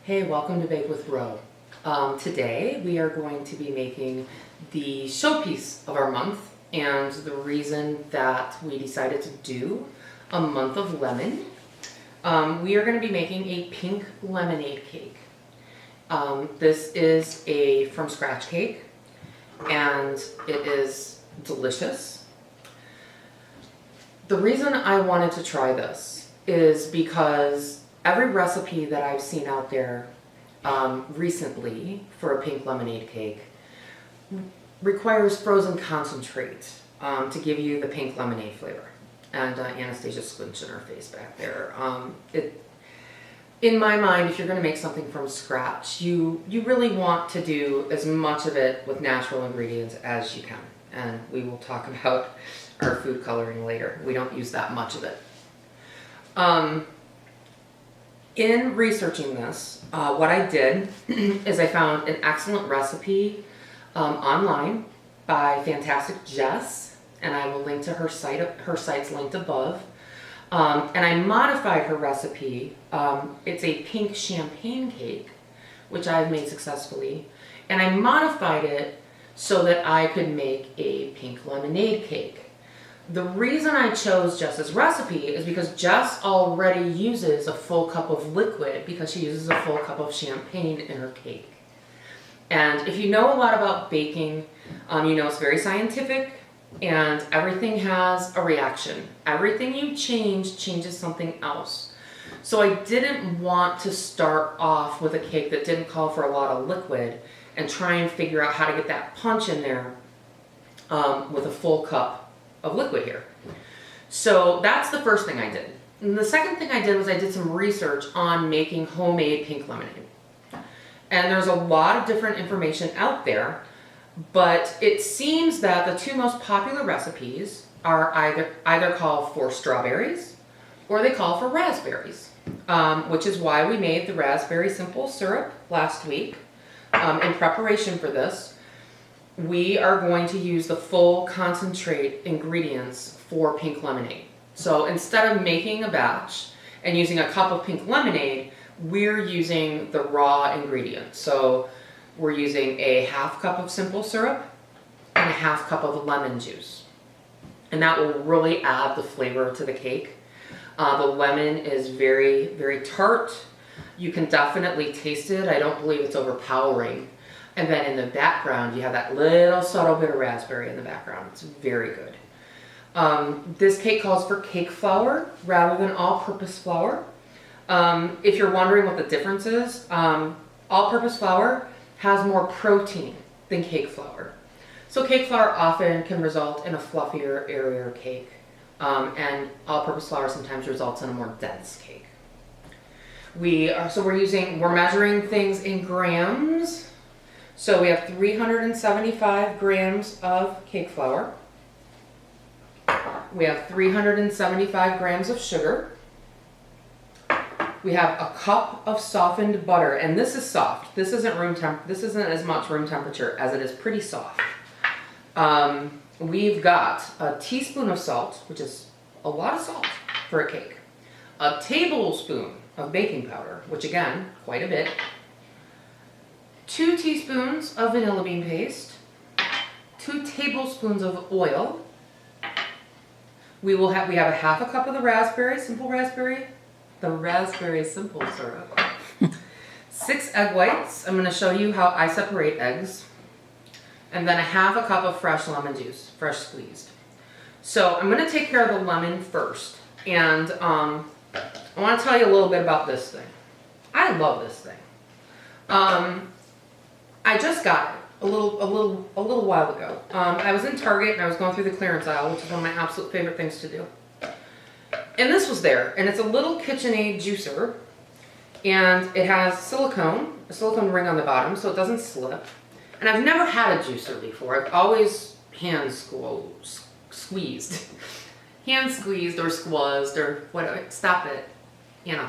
Hey, welcome to Bake with Ro. Today we are going to be making the showpiece of our month, and the reason that we decided to do a month of lemon. We are going to be making a pink lemonade cake. This is a from scratch cake, and it is delicious. The reason I wanted to try this is because every recipe that I've seen out there recently for a pink lemonade cake requires frozen concentrate to give you the pink lemonade flavor. And Anastasia's squinching her face back there. In my mind, if you're going to make something from scratch, you really want to do as much of it with natural ingredients as you can. And we will talk about our food coloring later. We don't use that much of it. In researching this, what I did is I found an excellent recipe online by Fantastic Jess, and I will link to her site. Her site's linked above. And I modified her recipe. It's a pink champagne cake, which I've made successfully, and I modified it so that I could make a pink lemonade cake. The reason I chose Jess's recipe is because Jess already uses a full cup of liquid because she uses a full cup of champagne in her cake. And if you know a lot about baking, you know it's very scientific and everything has a reaction. Everything you change changes something else. So I didn't want to start off with a cake that didn't call for a lot of liquid and try and figure out how to get that punch in there with a full cup of liquid here. So that's the first thing I did. And the second thing I did was I did some research on making homemade pink lemonade. And there's a lot of different information out there, but it seems that the two most popular recipes are either call for strawberries or they call for raspberries, which is why we made the raspberry simple syrup last week. In preparation for this, we are going to use the full concentrate ingredients for pink lemonade. So instead of making a batch and using a cup of pink lemonade, we're using the raw ingredients. So we're using a half cup of simple syrup and a half cup of lemon juice. And that will really add the flavor to the cake. The lemon is very, very tart. You can definitely taste it. I don't believe it's overpowering. And then in the background, you have that little subtle bit of raspberry in the background. It's very good. This cake calls for cake flour rather than all-purpose flour. If you're wondering what the difference is, all-purpose flour has more protein than cake flour. So cake flour often can result in a fluffier, airier cake. And all-purpose flour sometimes results in a more dense cake. We're measuring things in grams. So we have 375 grams of cake flour. We have 375 grams of sugar. We have a cup of softened butter, and this is soft. This isn't This isn't as much room temperature as it is pretty soft. We've got a teaspoon of salt, which is a lot of salt for a cake. A tablespoon of baking powder, which again, quite a bit. 2 teaspoons of vanilla bean paste, 2 tablespoons of oil. We have a half a cup of the raspberry simple syrup. 6 egg whites. I'm going to show you how I separate eggs. And then a half a cup of fresh lemon juice, fresh squeezed. So I'm going to take care of the lemon first. And I want to tell you a little bit about this thing. I love this thing. I just got it a little while ago. I was in Target and I was going through the clearance aisle, which is one of my absolute favorite things to do. And this was there, and it's a little KitchenAid juicer, and it has a silicone ring on the bottom so it doesn't slip. And I've never had a juicer before. I've always hand squeezed or squazzed or whatever. Stop it, you know.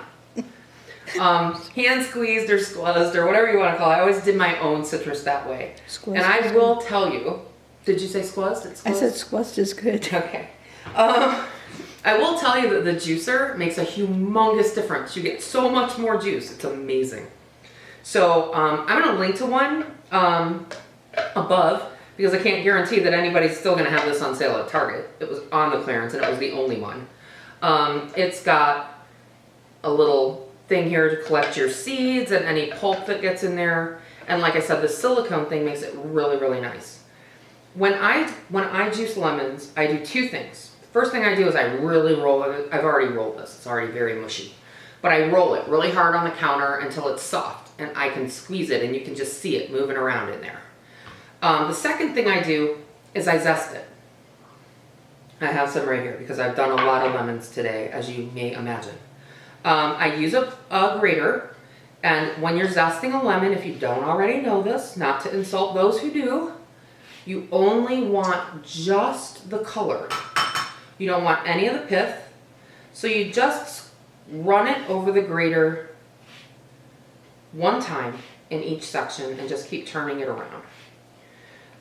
Hand squeezed or squazzed or whatever you want to call it. I always did my own citrus that way. Squazzed. And I will tell you, did you say squazzed? I said squazzed is good. Okay. I will tell you that the juicer makes a humongous difference. You get so much more juice. It's amazing. So I'm going to link to one above, because I can't guarantee that anybody's still going to have this on sale at Target. It was on the clearance and it was the only one. It's got a little thing here to collect your seeds and any pulp that gets in there. And like I said, the silicone thing makes it really, really nice. When I juice lemons, I do two things. The first thing I do is I really roll it. I've already rolled this. It's already very mushy. But I roll it really hard on the counter until it's soft and I can squeeze it and you can just see it moving around in there. The second thing I do is I zest it. I have some right here because I've done a lot of lemons today, as you may imagine. I use a grater, and when you're zesting a lemon, if you don't already know this, not to insult those who do, you only want just the color. You don't want any of the pith, so you just run it over the grater one time in each section and just keep turning it around.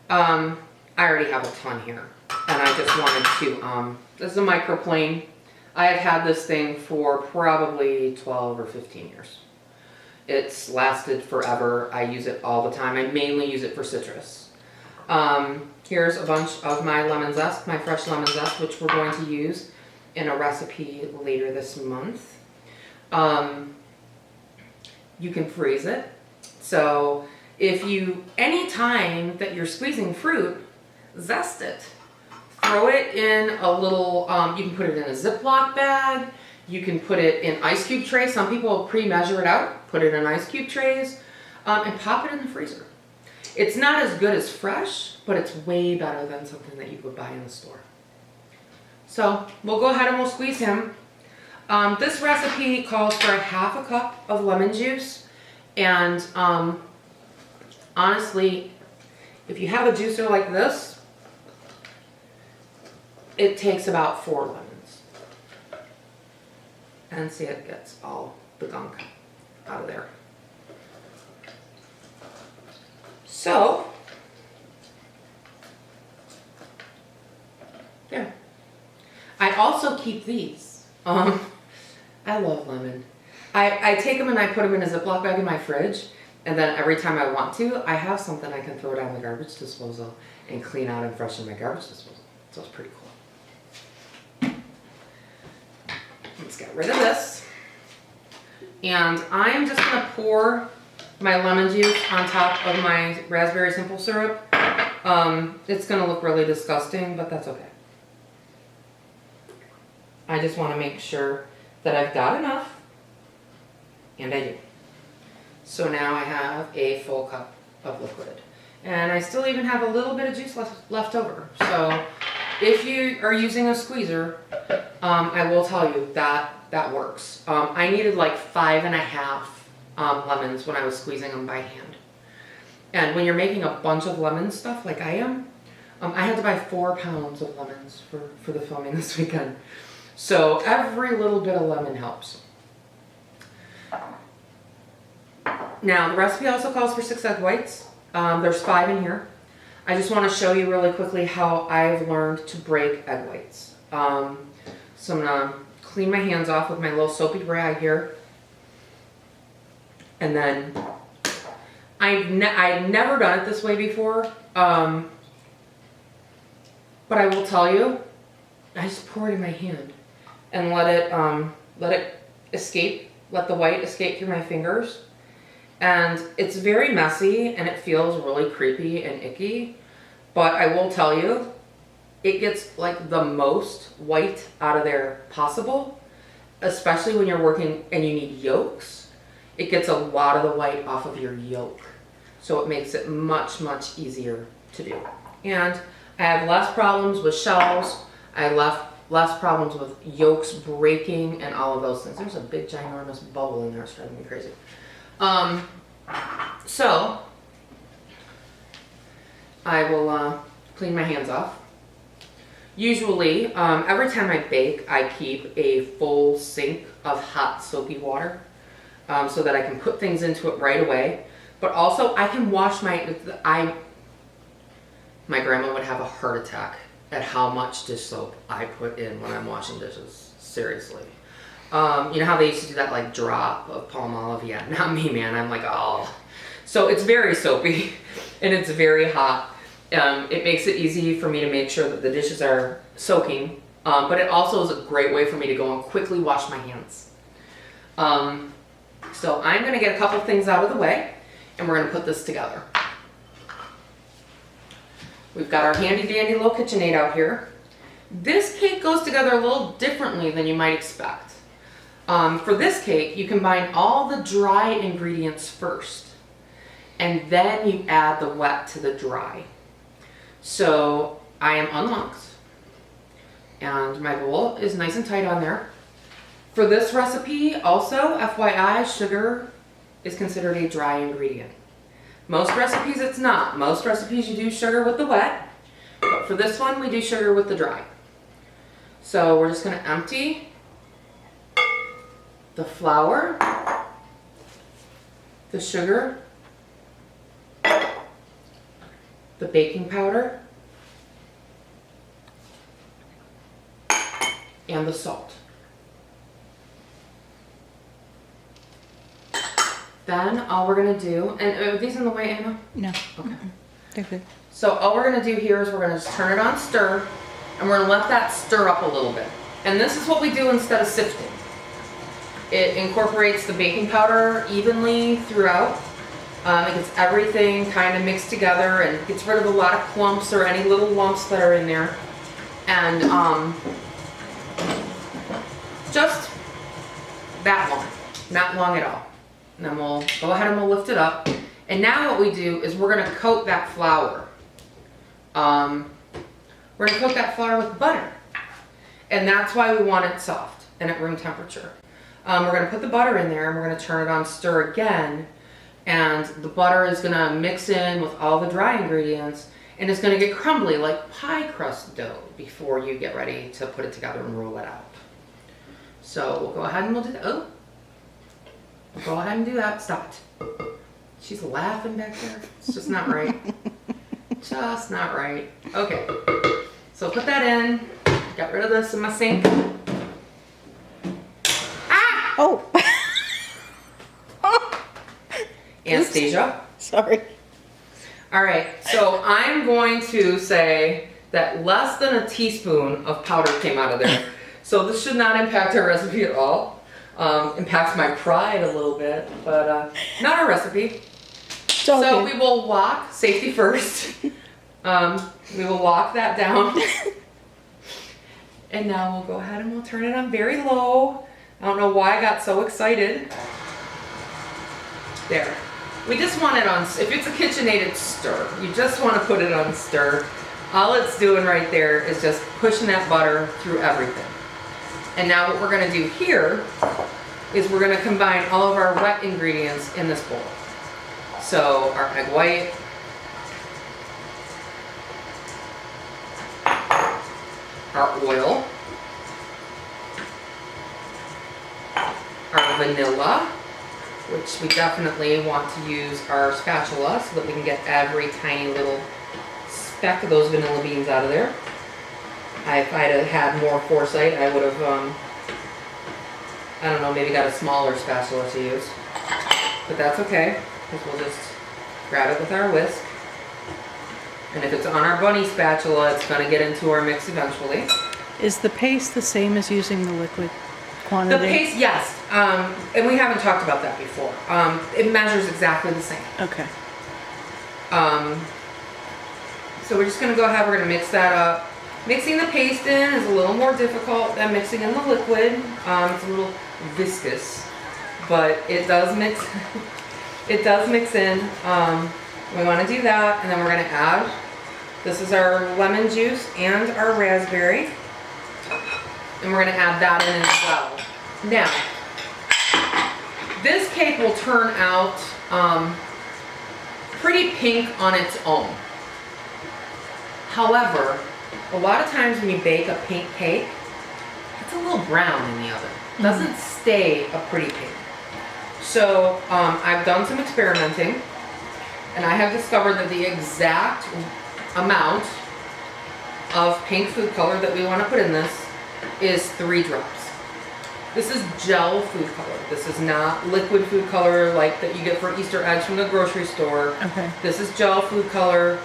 I already have a ton here, and I just wanted to, this is a microplane. I have had this thing for probably 12 or 15 years. It's lasted forever. I use it all the time. I mainly use it for citrus. Here's a bunch of my lemon zest, my fresh lemon zest, which we're going to use in a recipe later this month. You can freeze it. So if you, anytime that you're squeezing fruit, zest it. Throw it in a little, you can put it in a Ziploc bag. You can put it in ice cube trays. Some people pre-measure it out, put it in ice cube trays, and pop it in the freezer. It's not as good as fresh, but it's way better than something that you would buy in the store. So we'll go ahead and we'll squeeze him. This recipe calls for a half a cup of lemon juice. And honestly, if you have a juicer like this, it takes about 4 lemons. And see, it gets all the gunk out of there. So, there. I also keep these. I love lemon. I take them and I put them in a Ziploc bag in my fridge, and then every time I want to, I have something I can throw down the garbage disposal and clean out and freshen my garbage disposal. So it's pretty cool. Let's get rid of this. And I'm just going to pour my lemon juice on top of my raspberry simple syrup. It's going to look really disgusting, but that's okay. I just want to make sure that I've got enough, and I do. So now I have a full cup of liquid. And I still even have a little bit of juice left over. So if you are using a squeezer, I will tell you that that works. I needed like 5.5 lemons when I was squeezing them by hand. And when you're making a bunch of lemon stuff like I am, I had to buy 4 pounds of lemons for the filming this weekend. So every little bit of lemon helps. Now the recipe also calls for 6 egg whites. There's 5 in here. I just want to show you really quickly how I've learned to break egg whites. So I'm going to clean my hands off with my little soapy rag here. And then I've never done it this way before. But I will tell you, I just pour it in my hand and let it escape, let the white escape through my fingers. And it's very messy and it feels really creepy and icky. But I will tell you, it gets like the most white out of there possible, especially when you're working and you need yolks. It gets a lot of the white off of your yolk. So it makes it much, much easier to do. And I have less problems with shells. I have less problems with yolks breaking and all of those things. There's a big ginormous bubble in there. It's driving me crazy. So I will clean my hands off. Usually, every time I bake, I keep a full sink of hot soapy water so that I can put things into it right away. But also, I can wash my grandma would have a heart attack at how much dish soap I put in when I'm washing dishes. Seriously. You know how they used to do that like drop of palm olive? Yeah, not me, man. I'm like, oh. So it's very soapy and it's very hot. It makes it easy for me to make sure that the dishes are soaking, but it also is a great way for me to go and quickly wash my hands. So I'm gonna get a couple things out of the way and we're gonna put this together. We've got our handy dandy little KitchenAid out here. This cake goes together a little differently than you might expect. For this cake, you combine all the dry ingredients first, and then you add the wet to the dry. So I am unlocked, and my bowl is nice and tight on there. For this recipe, also, FYI, sugar is considered a dry ingredient. Most recipes it's not. Most recipes you do sugar with the wet, but for this one we do sugar with the dry. So we're just going to empty the flour, the sugar, the baking powder, and the salt. Then all we're going to do, and are these in the way, Anna? No. Okay. They're good. So all we're going to do here is we're going to just turn it on stir, and we're going to let that stir up a little bit. And this is what we do instead of sifting. It incorporates the baking powder evenly throughout. It gets everything kind of mixed together and gets rid of a lot of clumps or any little lumps that are in there. And just that long, not long at all. And then we'll go ahead and we'll lift it up. And now what we do is we're gonna coat that flour. We're gonna coat that flour with butter. And that's why we want it soft and at room temperature. We're gonna put the butter in there and we're gonna turn it on stir again. And the butter is gonna mix in with all the dry ingredients and it's gonna get crumbly like pie crust dough before you get ready to put it together and roll it out. So we'll go ahead and we'll do that. Oh, we'll go ahead and do that. Stop it. She's laughing back there. It's just not right. Just not right. Okay, so put that in. Got rid of this in my sink. Ah! Oh. Anastasia. Sorry. All right, so I'm going to say that less than a teaspoon of powder came out of there. So this should not impact our recipe at all. Impacts my pride a little bit, but not our recipe. So we will lock, safety first. We will lock that down. And now we'll go ahead and we'll turn it on very low. I don't know why I got so excited. There. We just want it on, if it's a KitchenAid, it's stir. You just want to put it on stir. All it's doing right there is just pushing that butter through everything. And now what we're going to do here is we're going to combine all of our wet ingredients in this bowl. So our egg white, our oil, our vanilla, which we definitely want to use our spatula so that we can get every tiny little speck of those vanilla beans out of there. If I'd have had more foresight, I would have, I don't know, maybe got a smaller spatula to use. But that's okay, because we'll just grab it with our whisk. And if it's on our bunny spatula, it's going to get into our mix eventually. is the paste the same as using the liquid The quantity? paste, yes, and we haven't talked about that before. It measures exactly the same. Okay. So we're just going to go ahead, we're going to mix that up. Mixing the paste in is a little more difficult than mixing in the liquid. It's a little viscous, but it does mix. It does mix in. We want to do that, and then we're going to add. This is our lemon juice and our raspberry, and we're going to add that in as well. Now, this cake will turn out pretty pink on its own. However, a lot of times when you bake a pink cake, it's a little brown in the oven. It doesn't stay a pretty pink. So I've done some experimenting, and I have discovered that the exact amount of pink food color that we want to put in this is 3 drops. This is gel food color. This is not liquid food color like that you get for Easter eggs from the grocery store. Okay. This is gel food color.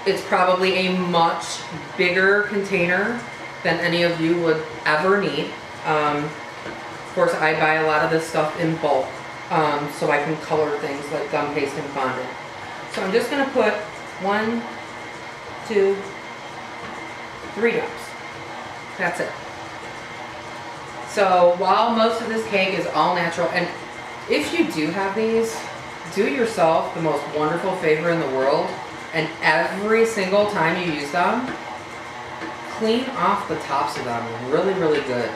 It's probably a much bigger container than any of you would ever need. Of course, I buy a lot of this stuff in bulk, so I can color things like gum paste and fondant. So I'm just gonna put 1, 2, 3 drops. That's it. So while most of this cake is all natural, and if you do have these, do yourself the most wonderful favor in the world, and every single time you use them, clean off the tops of them really, really good.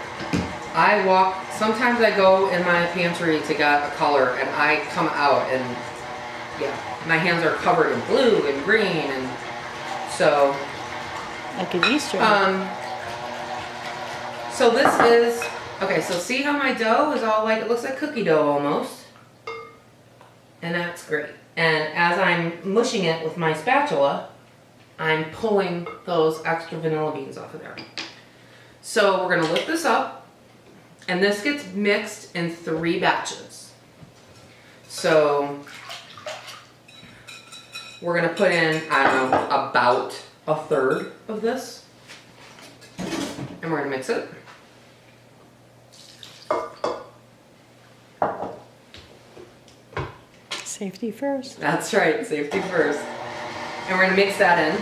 Sometimes I go in my pantry to get a color and I come out and yeah, my hands are covered in blue and green, and so. Like an Easter egg. So this is, okay, so see how my dough is all like, it looks like cookie dough almost. And that's great. And as I'm mushing it with my spatula, I'm pulling those extra vanilla beans off of there. So we're gonna lift this up, and this gets mixed in 3 batches. So we're gonna put in, I don't know, about 1/3 of this. And we're gonna mix it. Safety first. That's right, safety first. And we're gonna mix that in.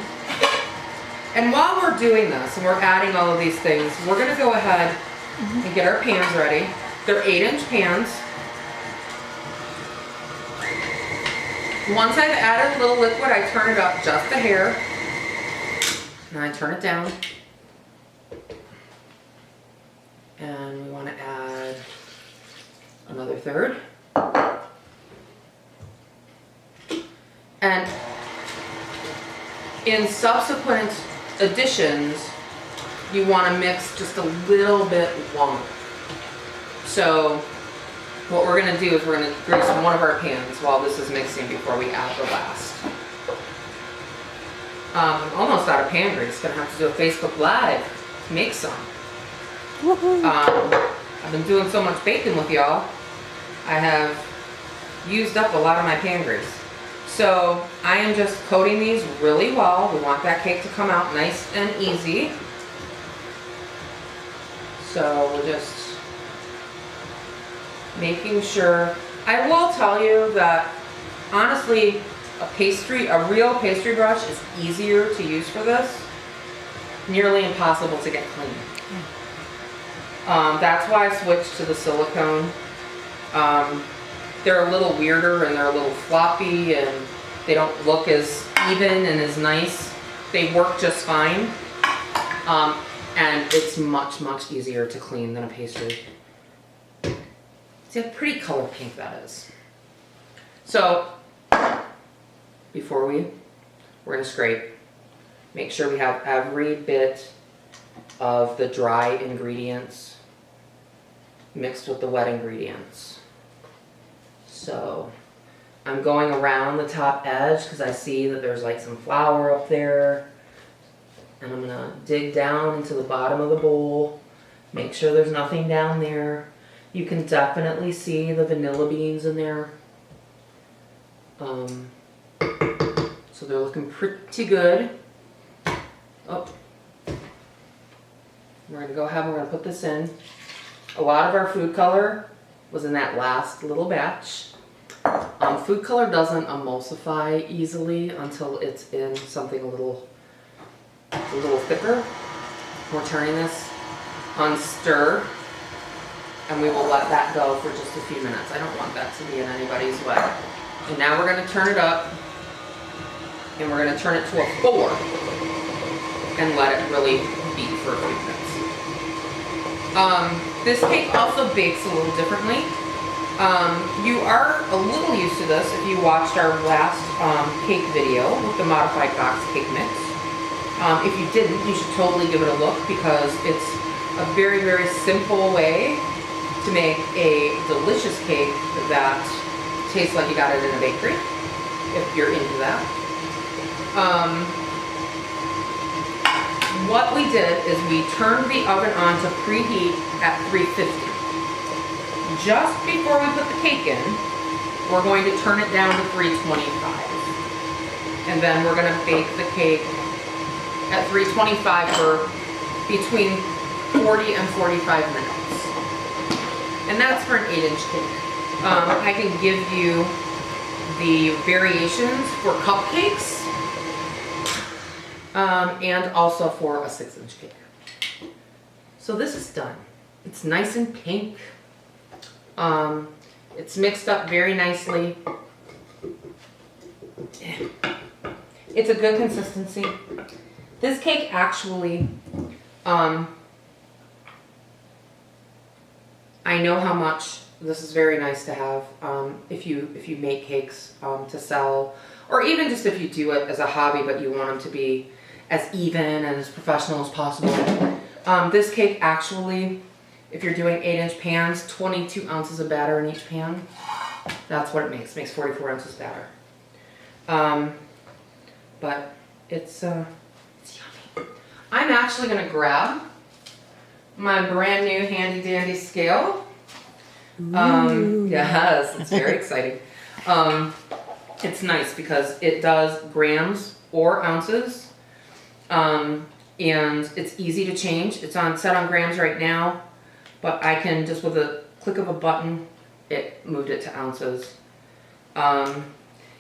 And while we're doing this and we're adding all of these things, we're gonna go ahead and get our pans ready. They're 8-inch pans. Once I've added a little liquid, I turn it up just a hair. And I turn it down. And we wanna add another 1/3. And in subsequent additions, you want to mix just a little bit longer. So what we're going to do is we're going to grease one of our pans while this is mixing before we add the last. I'm almost out of pan grease. Going to have to do a Facebook Live to make some. Woohoo. I've been doing so much baking with y'all. I have used up a lot of my pan grease. So I am just coating these really well. We want that cake to come out nice and easy. So we're just making sure. I will tell you that honestly, a real pastry brush is easier to use for this. Nearly impossible to get clean. That's why I switched to the silicone. They're a little weirder and they're a little floppy and they don't look as even and as nice. They work just fine. And it's much, much easier to clean than a pastry. See how pretty color pink that is. So, we're gonna scrape. Make sure we have every bit of the dry ingredients mixed with the wet ingredients. So I'm going around the top edge because I see that there's like some flour up there. And I'm gonna dig down into the bottom of the bowl, make sure there's nothing down there. You can definitely see the vanilla beans in there. So they're looking pretty good. Oh. We're gonna go ahead and we're gonna put this in. A lot of our food color was in that last little batch. Food color doesn't emulsify easily until it's in something a little thicker. We're turning this on stir, and we will let that go for just a few minutes. I don't want that to be in anybody's way. And now we're going to turn it up, and we're going to turn it to a 4, and let it really beat for a few minutes. This cake also bakes a little differently. You are a little used to this if you watched our last cake video with the modified box cake mix. If you didn't, you should totally give it a look because it's a very, very simple way to make a delicious cake that tastes like you got it in a bakery, if you're into that. what we did is we turned the oven on to preheat at 350. Just before we put the cake in, we're going to turn it down to 325. And then we're gonna bake the cake at 325 for between 40 and 45 minutes. And that's for an 8-inch cake. I can give you the variations for cupcakes and also for a 6-inch cake. So this is done. It's nice and pink. It's mixed up very nicely. It's a good consistency. This cake actually, I know how much this is very nice to have if you make cakes to sell, or even just if you do it as a hobby but you want them to be as even and as professional as possible. This cake actually, if you're doing 8-inch pans, 22 ounces of batter in each pan. That's what it makes. It makes 44 ounces batter. But it's yummy. I'm actually gonna grab my brand new handy dandy scale. Yes, it's very exciting. It's nice because it does grams or ounces. And it's easy to change. It's set on grams right now, but I can just with a click of a button, it moved it to ounces.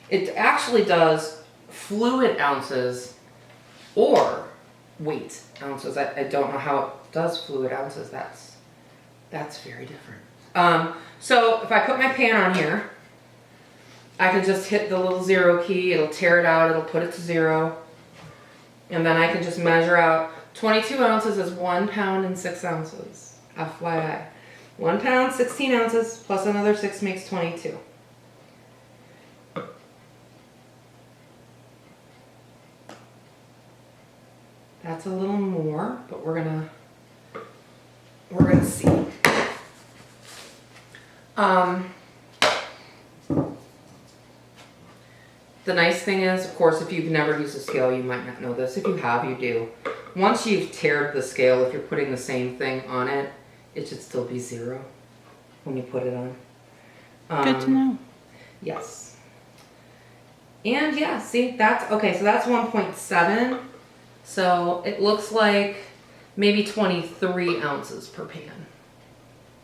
It actually does fluid ounces or weight ounces. I don't know how it does fluid ounces. That's very different. So if I put my pan on here, I can just hit the little 0 key. It'll tear it out. It'll put it to 0. And then I can just measure out 22 ounces is 1 pound and 6 ounces. FYI. 1 pound, 16 ounces, plus another 6 makes 22. That's a little more, but we're gonna see. The nice thing is, of course, if you've never used a scale, you might not know this. If you have, you do. Once you've tared the scale, if you're putting the same thing on it, it should still be 0 when you put it on. Good to know. Yes. And yeah, see, that's, okay, so that's 1.7. So it looks like maybe 23 ounces per pan.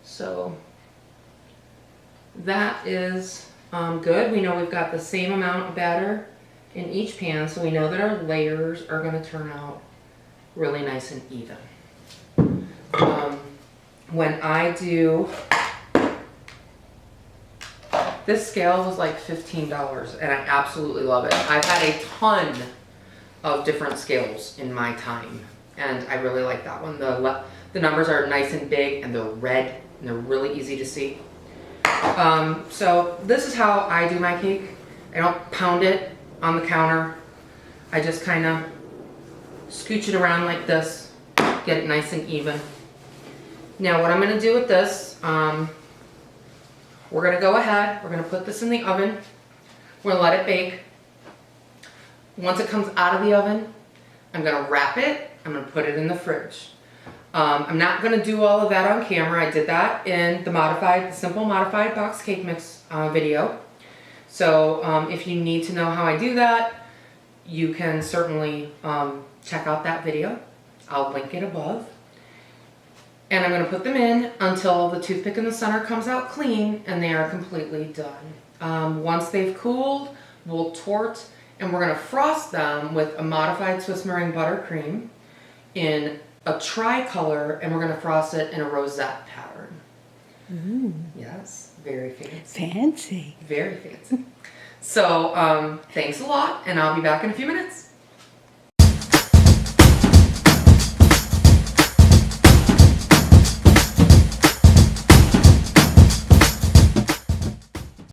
So that is good. We know we've got the same amount of batter in each pan, so we know that our layers are going to turn out really nice and even. When I do, this scale was like $15 and I absolutely love it. I've had a ton of different scales in my time and I really like that one. The numbers are nice and big and they're red and they're really easy to see. So this is how I do my cake. I don't pound it on the counter. I just kind of scooch it around like this, get it nice and even. Now what I'm going to do with this, we're going to go ahead, we're going to put this in the oven, we're going to let it bake. Once it comes out of the oven, I'm going to wrap it, I'm going to put it in the fridge. I'm not going to do all of that on camera. I did that in the simple modified box cake mix video. So if you need to know how I do that, you can certainly check out that video. I'll link it above. And I'm going to put them in until the toothpick in the center comes out clean and they are completely done. Once they've cooled, we'll torte and we're going to frost them with a modified Swiss meringue buttercream in a tricolor, and we're going to frost it in a rosette pattern. Ooh. Yes, very fancy. Fancy. Very fancy. So, thanks a lot, and I'll be back in a few minutes.